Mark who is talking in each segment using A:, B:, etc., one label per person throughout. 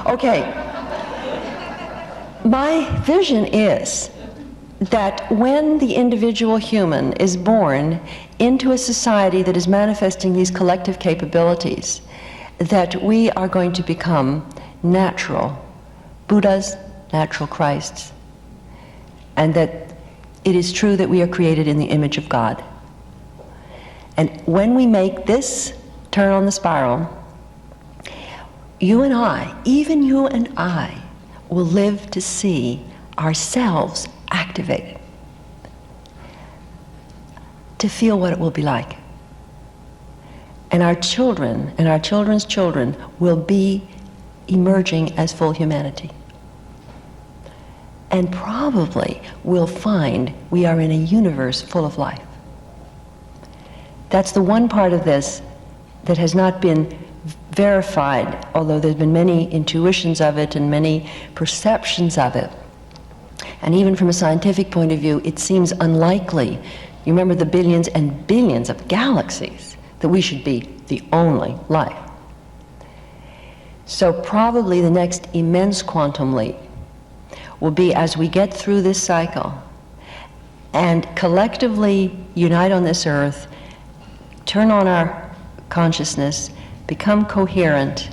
A: Okay. My vision is that when the individual human is born into a society that is manifesting these collective capabilities, that we are going to become natural Buddhas, natural Christs, and that it is true that we are created in the image of God. And when we make this turn on the spiral, you and I, even you and I, will live to see ourselves activated, to feel what it will be like. And our children and our children's children will be emerging as full humanity. And probably we'll find we are in a universe full of life. That's the one part of this that has not been verified, although there's been many intuitions of it and many perceptions of it. And even from a scientific point of view, it seems unlikely. You remember the billions and billions of galaxies, that we should be the only life. So probably the next immense quantum leap will be as we get through this cycle and collectively unite on this earth, turn on our consciousness, become coherent,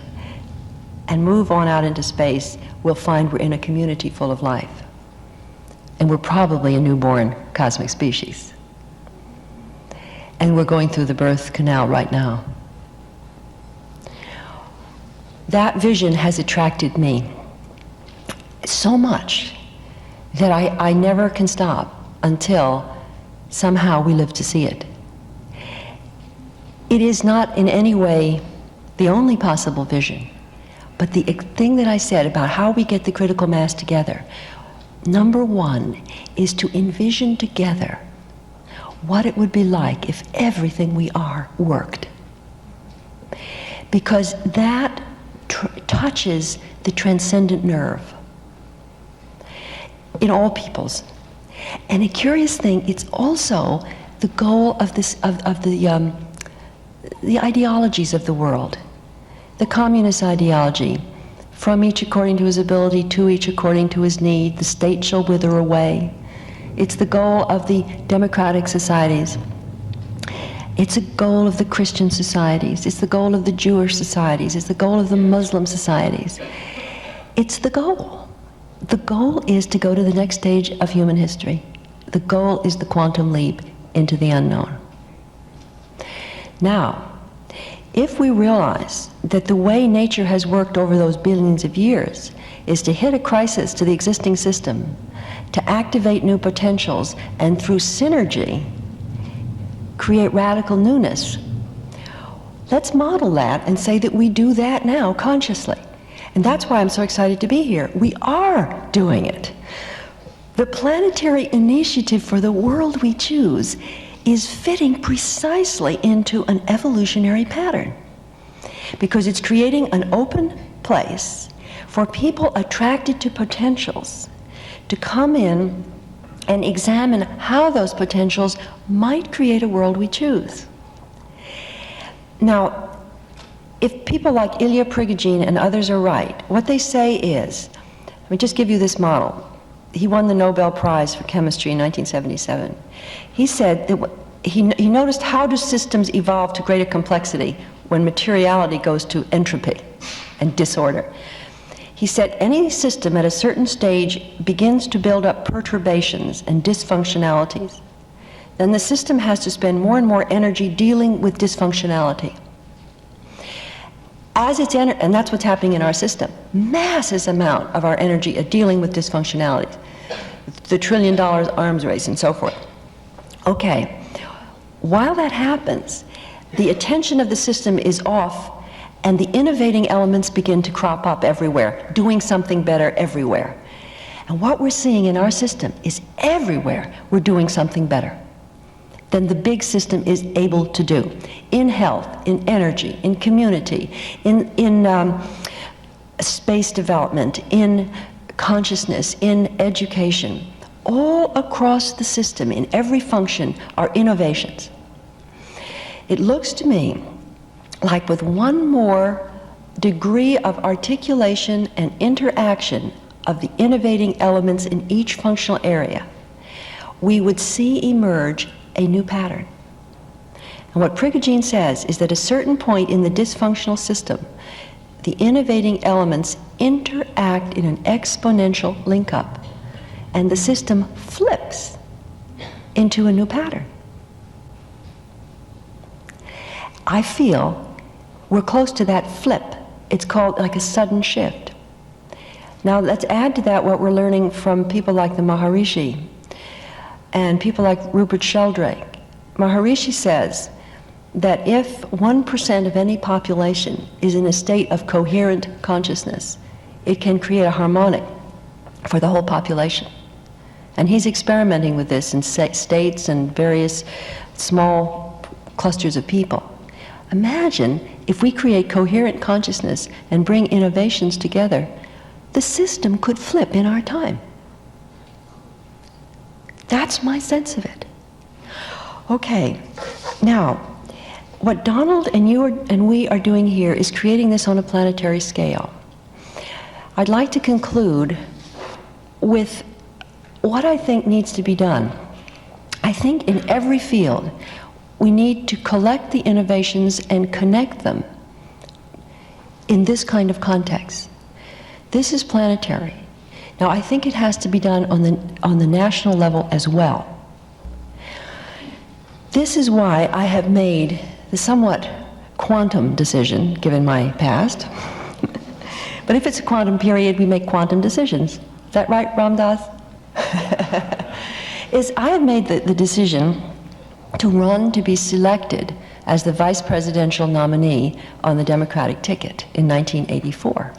A: and move on out into space, we'll find we're in a community full of life. And we're probably a newborn cosmic species. And we're going through the birth canal right now. That vision has attracted me so much that I never can stop until somehow we live to see it. It is not in any way the only possible vision, but the thing that I said about how we get the critical mass together, number one is to envision together what it would be like if everything we are worked. Because that touches the transcendent nerve in all peoples. And a curious thing, it's also the goal of this of the ideologies of the world. The communist ideology, from each according to his ability, to each according to his need, the state shall wither away. It's the goal of the democratic societies. It's a goal of the Christian societies. It's the goal of the Jewish societies. It's the goal of the Muslim societies. It's the goal. The goal is to go to the next stage of human history. The goal is the quantum leap into the unknown. Now, if we realize that the way nature has worked over those billions of years is to hit a crisis to the existing system, to activate new potentials, and through synergy, create radical newness, let's model that and say that we do that now consciously. And that's why I'm so excited to be here. We are doing it. The Planetary Initiative for the World We Choose is fitting precisely into an evolutionary pattern, because it's creating an open place for people attracted to potentials to come in and examine how those potentials might create a world we choose. Now, if people like Ilya Prigogine and others are right, what they say is, let me just give you this model. He won the Nobel Prize for Chemistry in 1977. He said that he noticed how do systems evolve to greater complexity when materiality goes to entropy and disorder. He said any system at a certain stage begins to build up perturbations and dysfunctionalities. Then the system has to spend more and more energy dealing with dysfunctionality. And that's what's happening in our system. Massive amount of our energy are dealing with dysfunctionalities. The $1 trillion arms race and so forth. Okay, while that happens, the attention of the system is off and the innovating elements begin to crop up everywhere, doing something better everywhere. And what we're seeing in our system is everywhere we're doing something better than the big system is able to do. In health, in energy, in community, in space development, in consciousness, in education. All across the system, in every function, are innovations. It looks to me like with one more degree of articulation and interaction of the innovating elements in each functional area, we would see emerge a new pattern. And what Prigogine says is that at a certain point in the dysfunctional system, the innovating elements interact in an exponential link-up, and the system flips into a new pattern. I feel we're close to that flip. It's called like a sudden shift. Now let's add to that what we're learning from people like the Maharishi and people like Rupert Sheldrake. Maharishi says that if 1% of any population is in a state of coherent consciousness, it can create a harmonic for the whole population. And he's experimenting with this in states and various small clusters of people. Imagine if we create coherent consciousness and bring innovations together, the system could flip in our time. That's my sense of it. Okay, now, what Donald and you and we are doing here is creating this on a planetary scale. I'd like to conclude with what I think needs to be done. I think in every field, we need to collect the innovations and connect them in this kind of context. This is planetary. Now, I think it has to be done on the national level as well. This is why I have made the somewhat quantum decision, given my past. But if it's a quantum period, we make quantum decisions. Is that right, Ramdas? I have made the decision to run to be selected as the vice presidential nominee on the Democratic ticket in 1984.